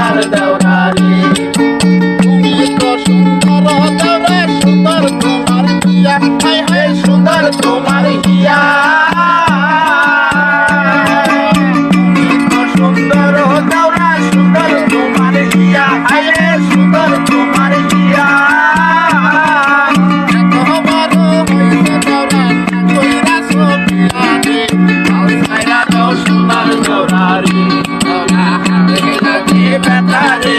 সোনার দেওরারি তুমি তো সুন্দর দেওরা সুন্দর তোমার হিয়া হায় হায় সুন্দর তোমার হিয়া তুমি তো সুন্দর দেওরা সুন্দর তোমার হিয়া হায় রে সুন্দর তোমার হিয়া সোনার দেওরারি বেটারে